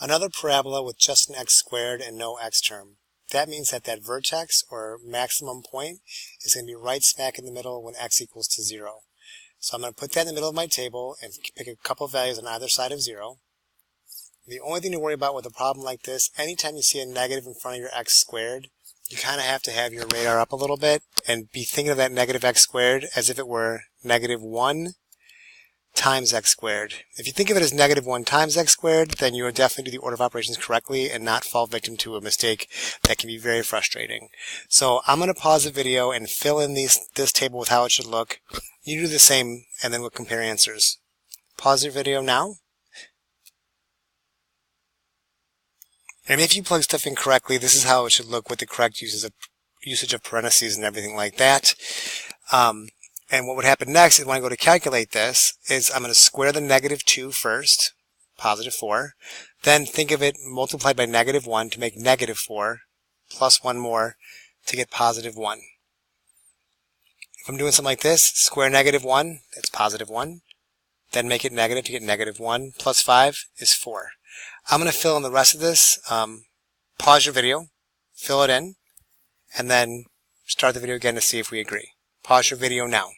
Another parabola with just an x squared and no x term. That means that that vertex, or maximum point, is going to be right smack in the middle when x equals to 0. So I'm going to put that in the middle of my table and pick a couple of values on either side of 0. The only thing to worry about with a problem like this, anytime you see a negative in front of your x squared, you kind of have to have your radar up a little bit and be thinking of that negative x squared as if it were negative 1 times x squared. If you think of it as negative 1 times x squared, then you will definitely do the order of operations correctly and not fall victim to a mistake that can be very frustrating. So I'm going to pause the video and fill in this table with how it should look. You do the same, and then we'll compare answers. Pause your video now. And if you plug stuff in correctly, this is how it should look with the correct usage of parentheses and everything like that. And what would happen next is when I go to calculate this, is I'm going to square the negative 2 first, positive 4. Then think of it multiplied by negative 1 to make negative 4, plus 1 more to get positive 1. If I'm doing something like this, square negative 1, that's positive 1. Then make it negative to get negative 1, plus 5 is 4. I'm going to fill in the rest of this. Pause your video, fill it in, and then start the video again to see if we agree. Pause your video now.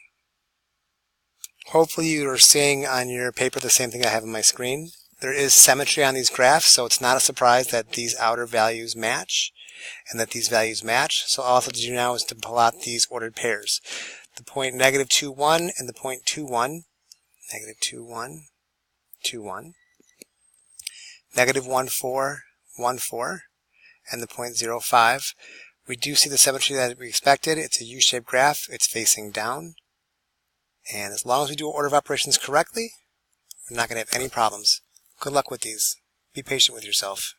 Hopefully you are seeing on your paper the same thing I have on my screen. There is symmetry on these graphs, so it's not a surprise that these outer values match and that these values match. So all I have to do now is to pull out these ordered pairs. The point negative 2, 1 and the point 2, 1. Negative 2, 1, 2, 1. Negative 1, 4, 1, 4. And the point 0, 5. We do see the symmetry that we expected. It's a U-shaped graph. It's facing down. And as long as we do order of operations correctly, we're not going to have any problems. Good luck with these. Be patient with yourself.